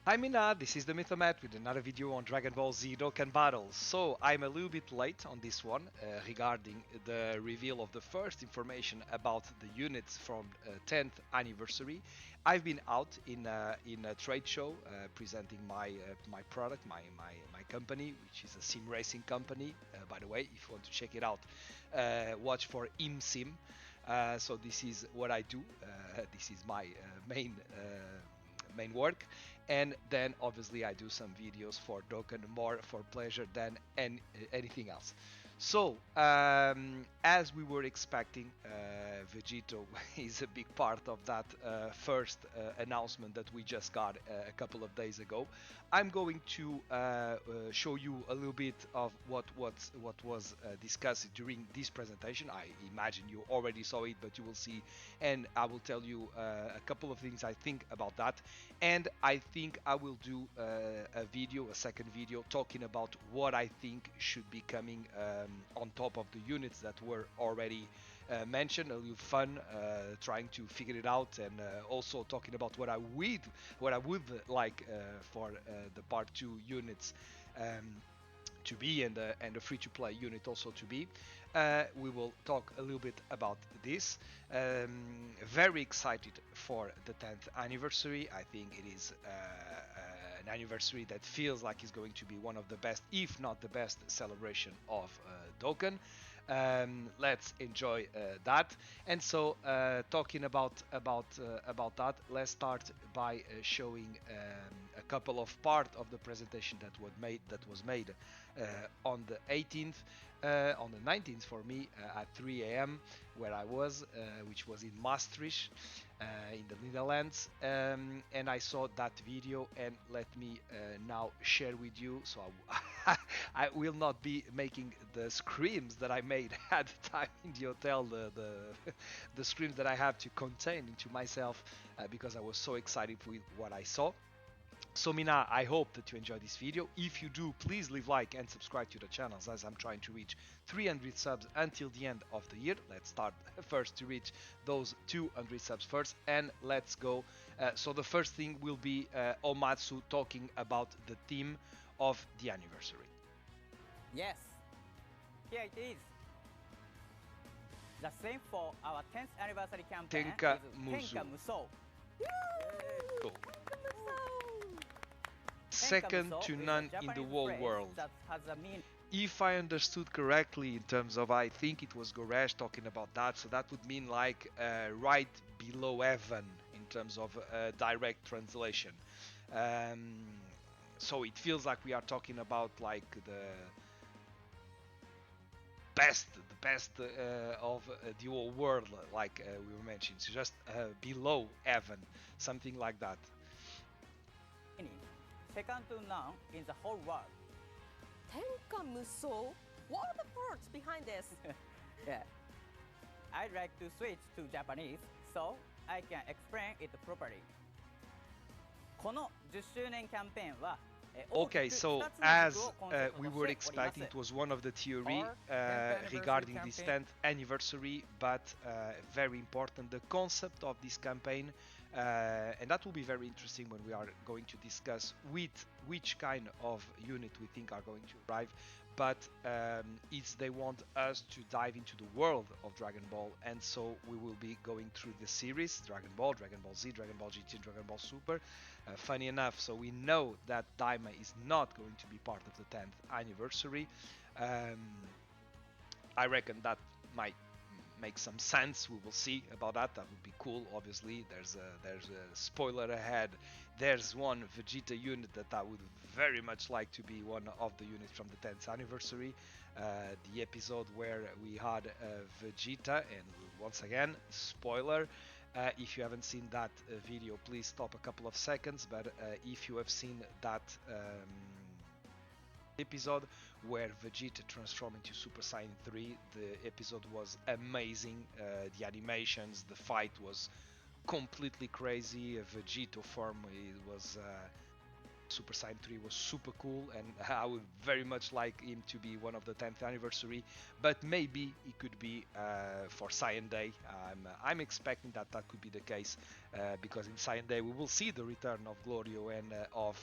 Hi Minna, this is the Mythomat with another video on Dragon Ball Z Dokkan Battles. So I'm a little bit late on this one regarding the reveal of the first information about the units from 10th anniversary. I've been out in a trade show presenting my product, my company, which is a sim racing company. By the way, if you want to check it out, watch for ImSim. So this is what I do. This is my main work, and then obviously I do some videos for Dokkan more for pleasure than anything else. So as we were expecting, Vegito is a big part of that first announcement that we just got a couple of days ago. I'm going to show you a little bit of what was discussed during this presentation. I imagine you already saw it, but you will see, and I will tell you a couple of things I think about that. And I think I will do a second video, talking about what I think should be coming on top of the units that were already mentioned. A little fun, trying to figure it out, and also talking about what I would like for the part 2 units. To be, and the free-to-play unit also to be. We will talk a little bit about this. Very excited for the 10th anniversary. I think it is an anniversary that feels like it's going to be one of the best, if not the best, celebration of Dokkan. Let's enjoy that. And so, talking about that, let's start by showing a couple of part of the presentation that was made on the 18th, on the 19th for me, at 3 a.m. where I was, which was in Maastricht, in the Netherlands, and I saw that video, and let me now share with you. So I will not be making the screams that I made at the time in the hotel, the screams that I have to contain into myself, because I was so excited with what I saw. So Mina, I hope that you enjoy this video. If you do, please leave like and subscribe to the channels, as I'm trying to reach 300 subs until the end of the year. Let's start first to reach those 200 subs first, and let's go. So the first thing will be Omatsu talking about the theme of the anniversary. Yes, here it is. The theme for our 10th anniversary campaign Tenka is Musu. Tenka Musou. Cool. Second Tenka to Musou is a none in the Japanese whole phrase world. that has a meaning. If I understood correctly, in terms of, I think it was Goresh talking about that, so that would mean like right below heaven in terms of direct translation. So it feels like we are talking about like the best of the whole world, like we were mentioning, so just below heaven, something like that. Second to none in the whole world. Tenka Musou? What are the thoughts behind this? Yeah. I'd like to switch to Japanese so I can explain it properly. この10周年キャンペーンは Okay, so as we were expecting, it was one of the theory regarding this 10th anniversary, but very important, the concept of this campaign, and that will be very interesting when we are going to discuss with which kind of unit we think are going to arrive. But it's they want us to dive into the world of Dragon Ball, and so we will be going through the series Dragon Ball, Dragon Ball Z, Dragon Ball GT, Dragon Ball Super. Funny enough, so we know that Daima is not going to be part of the 10th anniversary. I reckon that might make some sense. We will see about that. That would be cool. Obviously, there's a spoiler ahead. There's one Vegeta unit that I would very much like to be one of the units from the 10th anniversary. The episode where we had Vegeta, and once again, spoiler. If you haven't seen that video, please stop a couple of seconds. But if you have seen that episode where Vegeta transformed into Super Saiyan 3, the episode was amazing. The animations, the fight was completely crazy. Vegito form, it was Super Saiyan 3 was super cool, and I would very much like him to be one of the 10th anniversary. But maybe it could be for Saiyan Day. I'm expecting that that could be the case because in Saiyan Day we will see the return of Glorio and of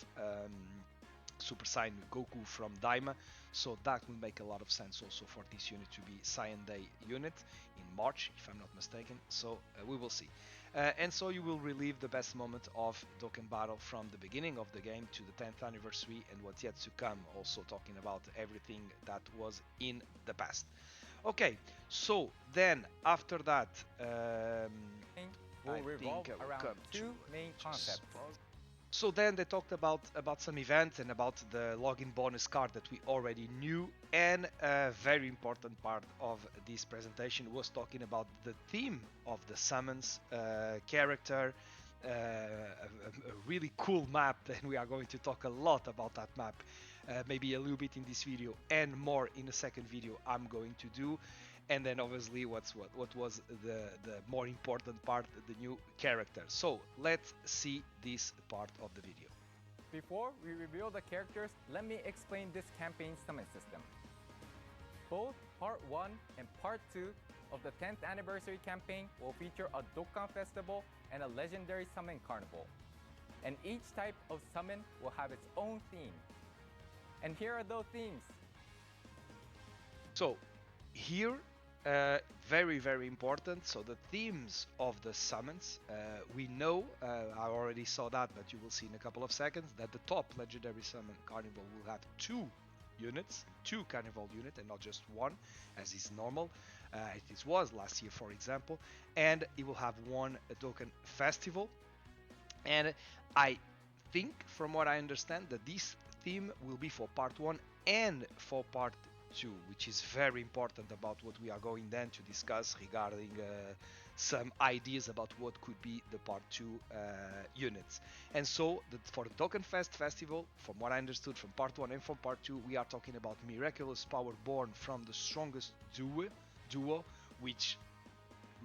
Super Saiyan Goku from Daima, so that will make a lot of sense also for this unit to be Saiyan Day unit in March, if I'm not mistaken. So we will see. And so you will relive the best moment of Dokkan Battle from the beginning of the game to the 10th anniversary and what's yet to come, also talking about everything that was in the past. Okay, so then after that, will I revolve think I will around come two to main just concepts. pause. So then they talked about some events and about the login bonus card that we already knew, and a very important part of this presentation was talking about the theme of the summons character, a really cool map, and we are going to talk a lot about that map, maybe a little bit in this video and more in the second video I'm going to do. And then obviously what was the more important part, the new character. So let's see this part of the video. Before we reveal the characters, let me explain this campaign's summon system. Both Part 1 and Part 2 of the 10th anniversary campaign will feature a Dokkan festival and a legendary summon carnival. And each type of summon will have its own theme. And here are those themes. So here, very important. So the themes of the summons, we know, I already saw that, but you will see in a couple of seconds that the top legendary summon carnival will have two units, two carnival unit, and not just one, as is normal. It was last year, for example, and it will have one Dokkan festival. And I think, from what I understand, that this theme will be for part 1 and for part 2, which is very important about what we are going then to discuss regarding some ideas about what could be the part 2 units. And so for the Dokkan Fest Festival, from what I understood from part 1 and from part 2, we are talking about miraculous power born from the strongest duo, which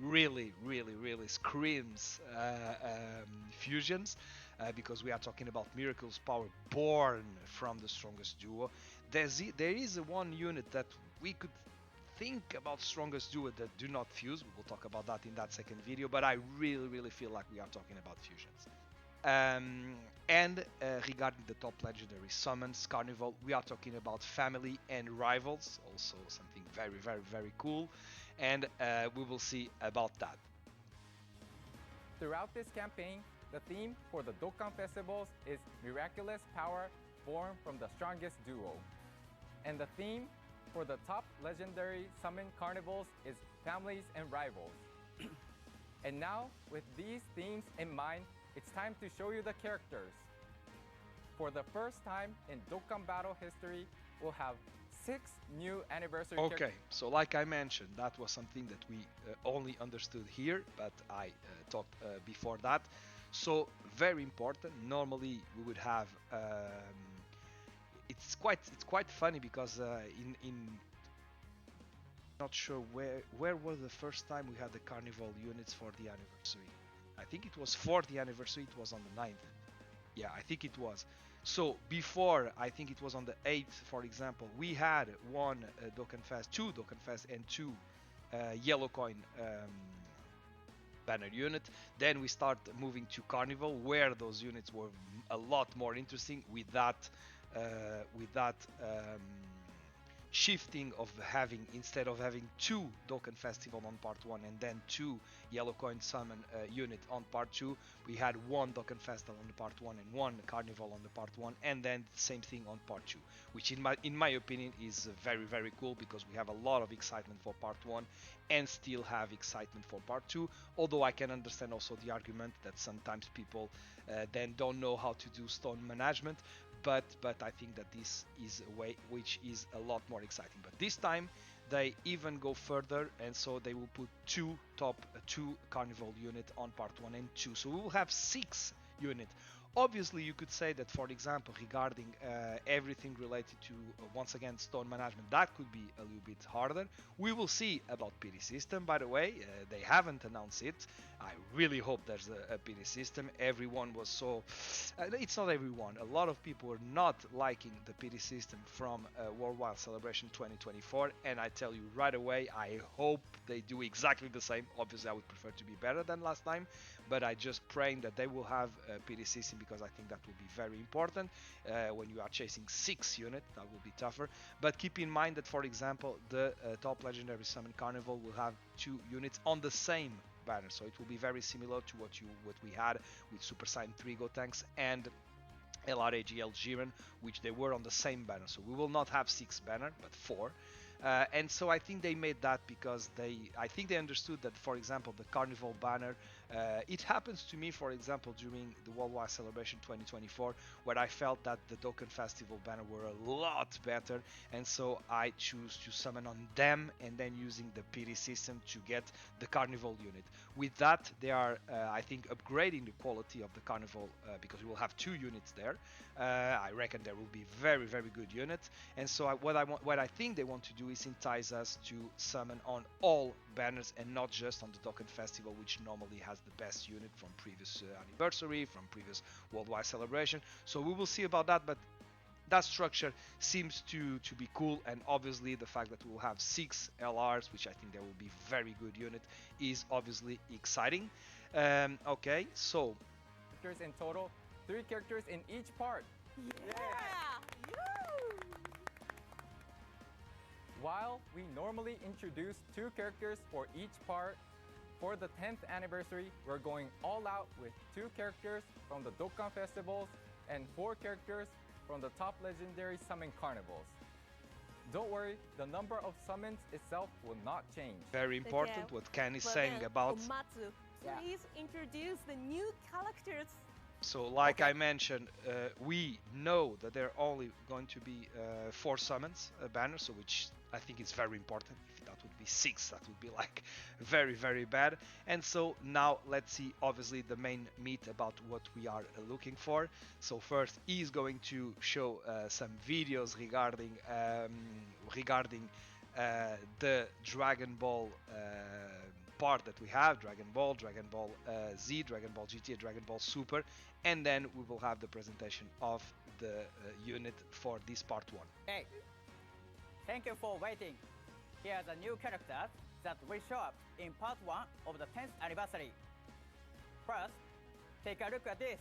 really screams fusions, because we are talking about miracles power born from the strongest duo. There is one unit that we could think about strongest duo that do not fuse. We will talk about that in that second video, but I really feel like we are talking about fusions. And regarding the top legendary summons carnival, we are talking about family and rivals, also something very cool, and we will see about that. Throughout this campaign, the theme for the Dokkan festivals is miraculous power born from the strongest duo. And the theme for the top legendary summon carnivals is families and rivals. And now, with these themes in mind, it's time to show you the characters. For the first time in Dokkan Battle history, we'll have 6 new anniversary characters. Okay, so like I mentioned, that was something that we only understood here, but I talked before that. So very important. Normally we would have. It's quite funny because in not sure where was the first time we had the carnival units for the anniversary. I think it was for the anniversary. It was on the 9th. Yeah, I think it was. So before, I think it was on the 8th, for example, we had one Dokkan Fest, 2 Dokkan Fest, and 2 yellow coin banner unit. Then we start moving to Carnival, where those units were a lot more interesting with that shifting of having, instead of having 2 Dokkan Festival on part 1 and then 2 Yellow Coin Summon unit on part 2, we had 1 Dokkan Festival on the part 1 and 1 Carnival on the part 1, and then the same thing on part 2, which in my opinion is very cool, because we have a lot of excitement for part 1 and still have excitement for part 2, although I can understand also the argument that sometimes people then don't know how to do stone management. But I think that this is a way which is a lot more exciting. But this time they even go further, and so they will put 2 Carnival unit on part 1 and 2. So we will have 6 unit Obviously, you could say that, for example, regarding everything related to, once again, stone management, that could be a little bit harder. We will see about PD system, by the way. They haven't announced it. I really hope there's a PD system. Everyone was so... it's not everyone. A lot of people were not liking the PD system from Worldwide Celebration 2024, and I tell you right away, I hope they do exactly the same. Obviously, I would prefer to be better than last time, but I just praying that they will have a PD system, because I think that will be very important. When you are chasing 6 units, that will be tougher. But keep in mind that, for example, the top legendary summon carnival will have 2 units on the same banner, so it will be very similar to what we had with Super Saiyan 3 Gotenks and LRAGL Jiren, which they were on the same banner. So we will not have 6 banner, but 4. And so I think they made that because I think they understood that, for example, the Carnival banner, it happens to me, for example, during the Worldwide Celebration 2024, where I felt that the Dokkan Festival banner were a lot better, and so I choose to summon on them and then using the PD system to get the Carnival unit. With that, they are, I think, upgrading the quality of the Carnival, because we will have 2 units there. I reckon there will be very, very good units, and so what I think they want to do is entice us to summon on all banners and not just on the Dokkan Festival, which normally has the best unit from previous anniversary, from previous Worldwide Celebration. So we will see about that, but that structure seems to be cool, and obviously the fact that we will have 6 LRs, which I think there will be very good unit, is obviously exciting. Okay, so Characters in total, 3 characters in each part. Yeah! While we normally introduce 2 characters for each part, for the 10th anniversary, we're going all out with 2 characters from the Dokkan festivals and 4 characters from the top legendary summon carnivals. Don't worry, the number of summons itself will not change. very important what Ken is saying about. Omatsu, Yeah. please introduce the new characters. So like I mentioned, we know that there are only going to be 4 summons banners, so which I think is very important. If that would be 6, that would be like very, very bad. And so now let's see, obviously, the main meat about what we are looking for. So first, he is going to show some videos regarding the Dragon Ball part that we have: Dragon Ball Z, Dragon Ball GT, Dragon Ball Super, and then we will have the presentation of the unit for this part 1. Hey, thank you for waiting. Here's a new character that will show up in part 1 of the 10th anniversary. First, take a look at this.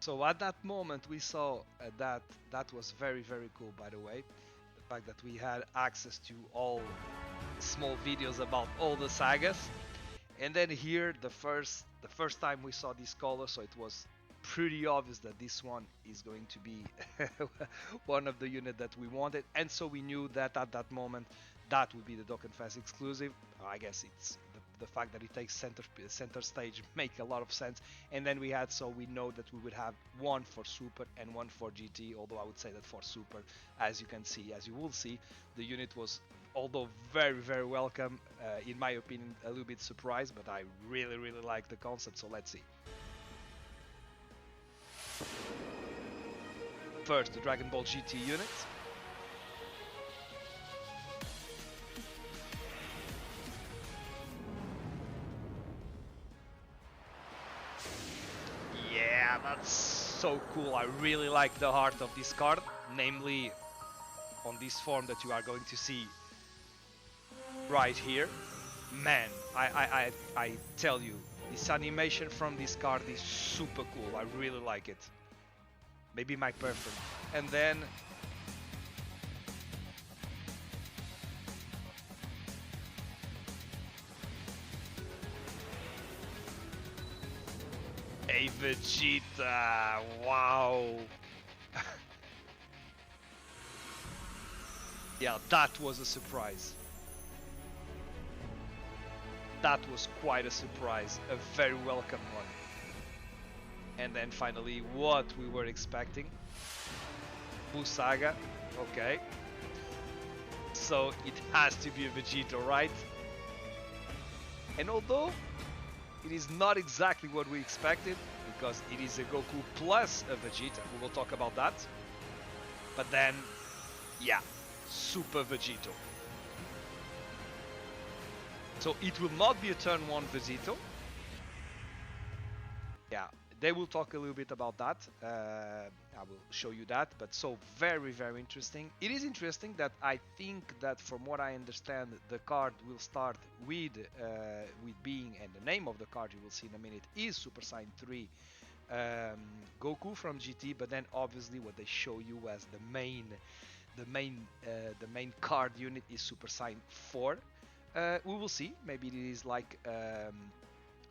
So at that moment we saw that was very, very cool, by the way. The fact that we had access to all small videos about all the sagas. And then here the first time we saw this color, so it was pretty obvious that this one is going to be one of the unit that we wanted, and so we knew that at that moment that would be the Dokkan Fest exclusive. I guess it's the fact that it takes center stage make a lot of sense. And then we know that we would have one for Super and one for GT, although I would say that for Super, as you will see, the unit was, although very, very welcome, in my opinion, a little bit surprised, but I really, really like the concept, so let's see. First, the Dragon Ball GT unit. Yeah, that's so cool. I really like the heart of this card, namely on this form that you are going to see right here. Man, I tell you, this animation from this card is super cool. I really like it. Maybe my preference. And then a Vegeta. Wow. Yeah, that was a surprise. That was quite a surprise, a very welcome one. And then finally, what we were expecting. Buu Saga, okay. So it has to be a Vegito, right? And although it is not exactly what we expected, because it is a Goku plus a Vegeta, we will talk about that. But then, yeah, Super Vegito. So it will not be a turn 1 Vegito. Yeah, they will talk a little bit about that. I will show you that. But so very, very interesting. It is interesting that I think that from what I understand, the card will start with being, and the name of the card you will see in a minute is Super Saiyan 3 Goku from GT. But then obviously what they show you as the main card unit is Super Saiyan 4. We will see. Maybe it is like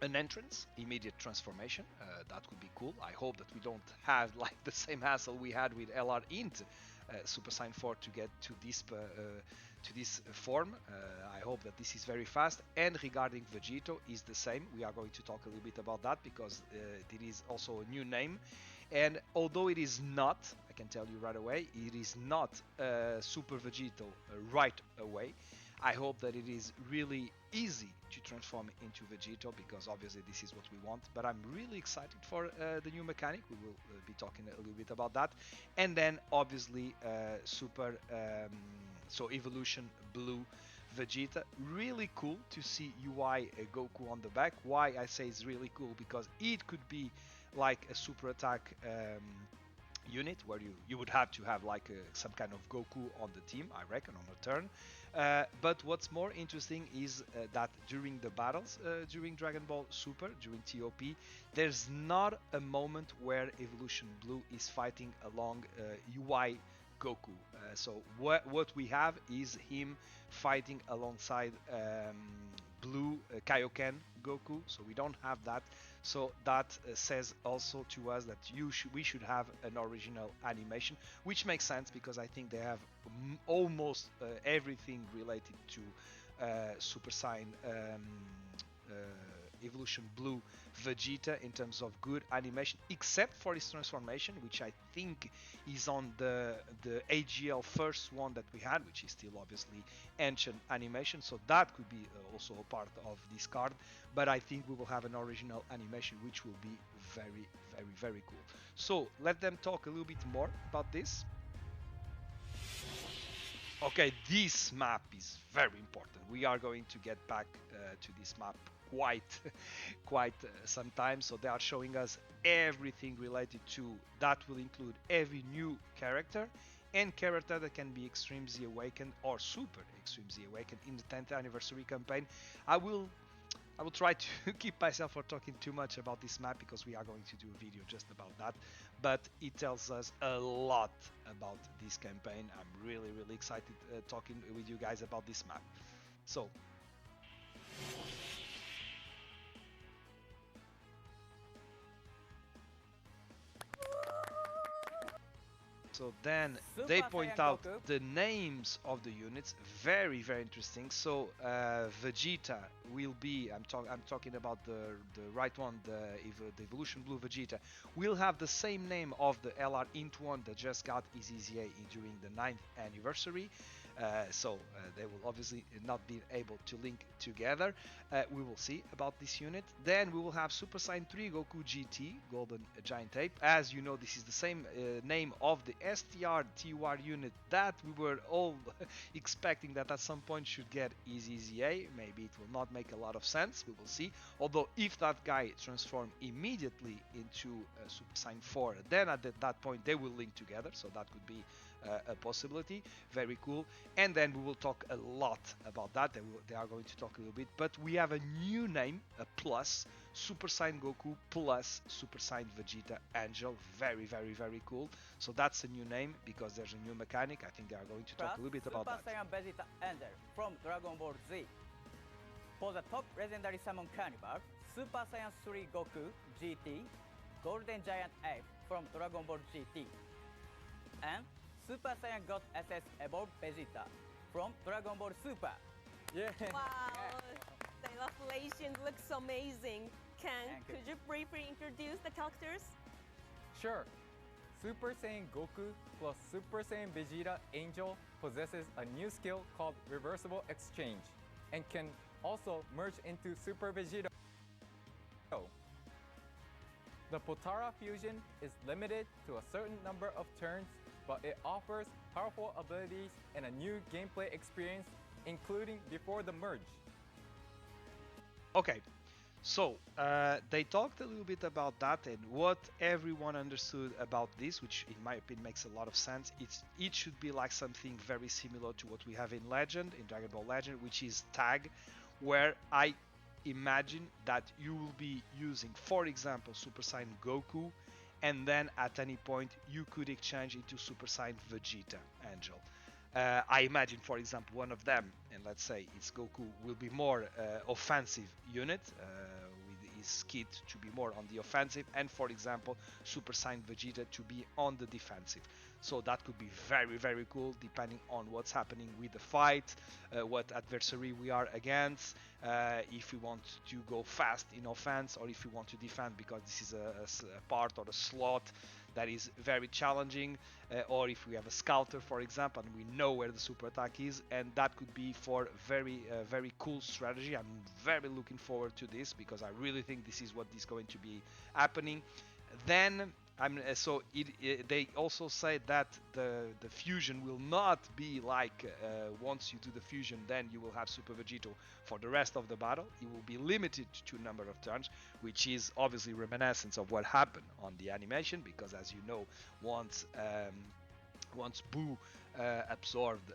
an entrance, immediate transformation. That would be cool. I hope that we don't have like the same hassle we had with LR Int Super Saiyan 4 to get to this form. I hope that this is very fast. And regarding Vegito is the same. We are going to talk a little bit about that because it is also a new name. And although it is not, I can tell you right away, it is not Super Vegito right away. I hope that it is really easy to transform into Vegito because obviously this is what we want. But I'm really excited for the new mechanic. We will be talking a little bit about that. And then obviously so Evolution Blue Vegeta. Really cool to see UI Goku on the back. Why I say it's really cool? Because it could be like a super attack unit where you would have to have like some kind of Goku on the team, I reckon, on a turn. But what's more interesting is that during the battles, during Dragon Ball Super, during TOP, there's not a moment where Evolution Blue is fighting along UI Goku. So what we have is him fighting alongside Blue Kaioken Goku. So we don't have that. So that says also to us that we should have an original animation, which makes sense because I think they have almost everything related to Super Saiyan Evolution Blue Vegeta in terms of good animation, except for his transformation, which I think is on the AGL first one that we had, which is still obviously ancient animation. So that could be also a part of this card. But I think we will have an original animation, which will be very, very, very cool. So let them talk a little bit more about this. Okay, this map is very important. We are going to get back to this map quite some time. So they are showing us everything related to that. Will include every new character and character that can be Extreme Z Awakened or Super Extreme Z Awakened in the 10th anniversary campaign. I will try to keep myself from talking too much about this map because we are going to do a video just about that. But it tells us a lot about this campaign. I'm really excited talking with you guys about this map. So then they point out the names of the units. Very interesting. So Vegeta will be, I'm talking about the right one, the Evolution Blue Vegeta, will have the same name of the LR Int one that just got EZZA during the 9th anniversary. So they will obviously not be able to link together. We will see about this unit. Then we will have Super Saiyan 3 Goku GT, Golden Giant Ape. As you know, this is the same name of the STR TUR unit that we were all expecting that at some point should get EZZA. Maybe it will not make a lot of sense. We will see. Although if that guy transforms immediately into Super Saiyan 4, then at that point they will link together. So that could be a possibility. Very cool. And then we will talk a lot about that. They are going to talk a little bit, but we have a new name, a plus, Super Saiyan Goku plus Super Saiyan Vegeta Angel. Very cool. So that's a new name because there's a new mechanic. I think they are going to talk a little bit about that. Super Saiyan Vegeta Angel from Dragon Ball Z. For the top legendary summon carnival, Super Saiyan 3 Goku GT, Golden Giant Ape from Dragon Ball GT, and Super Saiyan God SS Evolved Vegeta from Dragon Ball Super. Yeah. Wow, the illustrations looks amazing. Ken, Thank you. could you briefly introduce the characters? Sure, Super Saiyan Goku plus Super Saiyan Vegeta Angel possesses a new skill called Reversible Exchange and can also merge into Super Vegito. The Potara fusion is limited to a certain number of turns, but it offers powerful abilities and a new gameplay experience, including before the merge. Okay, so they talked a little bit about that, and what everyone understood about this, which in my opinion makes a lot of sense. It should be like something very similar to what we have in Legend, in Dragon Ball Legend, which is tag, where I imagine that you will be using, for example, Super Saiyan Goku, and then at any point you could exchange into Super Saiyan Vegeta Angel. I imagine, for example, one of them, and let's say it's Goku, will be more offensive unit with his kit to be more on the offensive, and for example, Super Saiyan Vegeta to be on the defensive. So that could be very, very cool, depending on what's happening with the fight, what adversary we are against, if we want to go fast in offense, or if we want to defend, because this is a part or a slot that is very challenging, or if we have a scouter, for example, and we know where the super attack is, and that could be for very cool strategy. I'm very looking forward to this, because I really think this is what is going to be happening. Then they also say that the fusion will not be like once you do the fusion, then you will have Super Vegito for the rest of the battle. It will be limited to number of turns, which is obviously reminiscence of what happened on the animation, because as you know, once Boo absorbed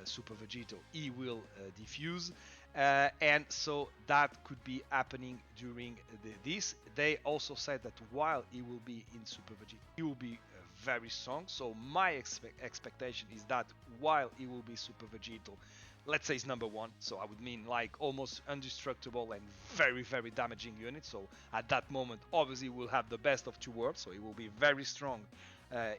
Super Vegito, he will diffuse, and so that could be happening during this. They also said that while he will be in Super Vegeta, he will be very strong. So my expectation is that while he will be Super Vegito, let's say it's number one, so I would mean like almost indestructible and very damaging unit. So at that moment, obviously we'll have the best of two worlds, so he will be very strong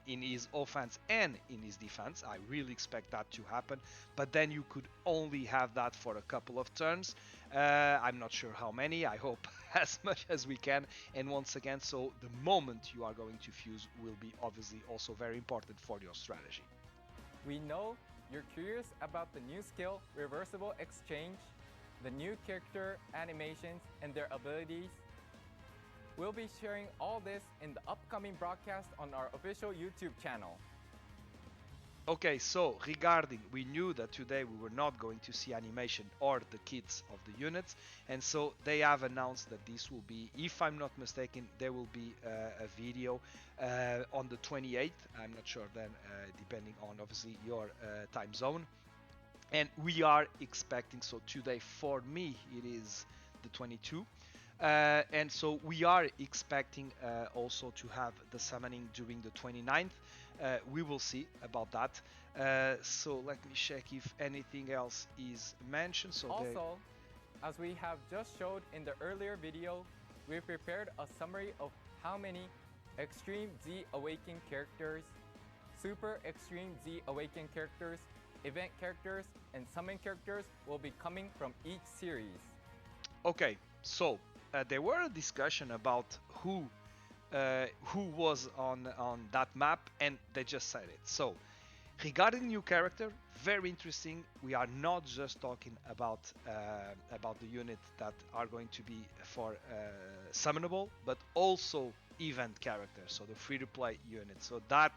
in his offense and in his defense. I really expect that to happen, but then you could only have that for a couple of turns. I'm not sure how many. I hope as much as we can. And once again, so the moment you are going to fuse will be obviously also very important for your strategy. We know you're curious about the new skill, Reversible Exchange, the new character animations, and their abilities. We'll be sharing all this in the upcoming broadcast on our official YouTube channel. Okay, so regarding, we knew that today we were not going to see animation or the kits of the units, and so they have announced that this will be, if I'm not mistaken, there will be a video on the 28th. I'm not sure then, depending on obviously your time zone. And we are expecting, so today for me it is the 22. And so we are expecting also to have the summoning during the 29th. We will see about that. So let me check if anything else is mentioned. So also, as we have just showed in the earlier video, we've prepared a summary of how many Extreme Z Awaken characters, Super Extreme Z Awaken characters, event characters, and summon characters will be coming from each series. Okay, so there were a discussion about who was on that map, and they just said it. So regarding new character, very interesting. We are not just talking about the unit that are going to be for summonable, but also event characters, so the free-to-play unit. So that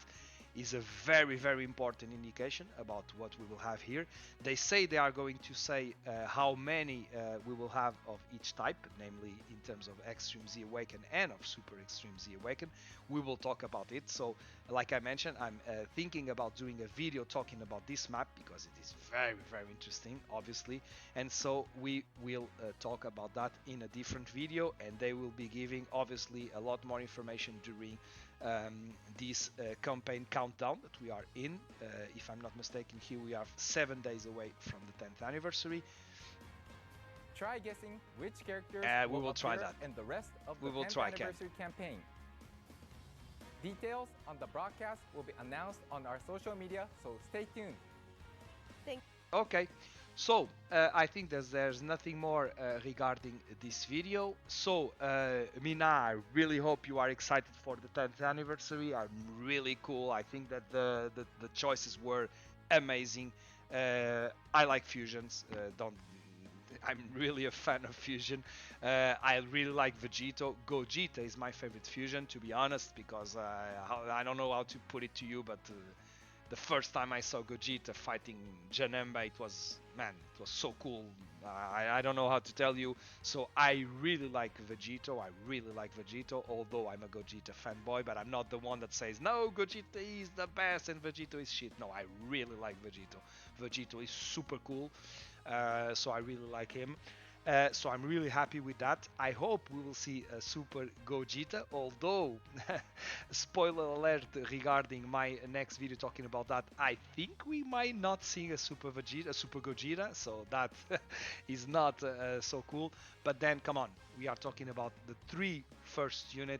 is a very important indication about what we will have here. They say they are going to say how many we will have of each type, namely in terms of Extreme Z Awaken and of Super Extreme Z Awaken. We will talk about it. So like I mentioned, I'm thinking about doing a video talking about this map, because it is very interesting, obviously, and so we will talk about that in a different video, and they will be giving obviously a lot more information during this campaign countdown that we are in. If I'm not mistaken, here we are 7 days away from the 10th anniversary. Try guessing which characters we will try that in the rest of the we will 10th try, anniversary campaign. Details on the broadcast will be announced on our social media, so stay tuned. Okay, So I think there's nothing more regarding this video. So Minna, I really hope you are excited for the 10th anniversary. I'm really cool. I think that the choices were amazing. I like fusions. Don't I'm really a fan of fusion. I really like Vegito. Gogeta is my favorite fusion, to be honest, because I don't know how to put it to you, but the first time I saw Gogeta fighting Janemba, it was, man, it was so cool. I don't know how to tell you. So I really like Vegito. I really like Vegito, although I'm a Gogeta fanboy, but I'm not the one that says, no, Gogeta is the best and Vegito is shit. No, I really like Vegito. Vegito is super cool. So I really like him. So I'm really happy with that. I hope we will see a Super Gogeta, although, spoiler alert regarding my next video talking about that, I think we might not see a Super Vegeta, a Super Gogeta, so that is not so cool. But then, come on, we are talking about the three first unit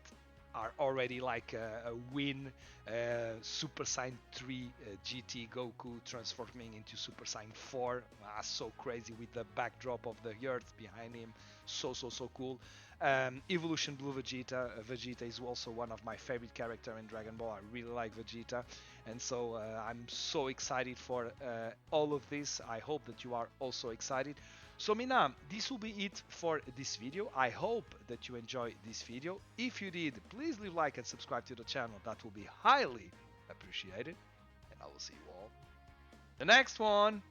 are already like a win. Super Saiyan 3 GT Goku transforming into Super Saiyan 4. So crazy with the backdrop of the Earth behind him. So cool. Evolution Blue Vegeta. Vegeta is also one of my favorite character in Dragon Ball. I really like Vegeta. And so I'm so excited for all of this. I hope that you are also excited. So Minna, this will be it for this video. I hope that you enjoyed this video. If you did, please leave a like and subscribe to the channel. That will be highly appreciated. And I will see you all the next one.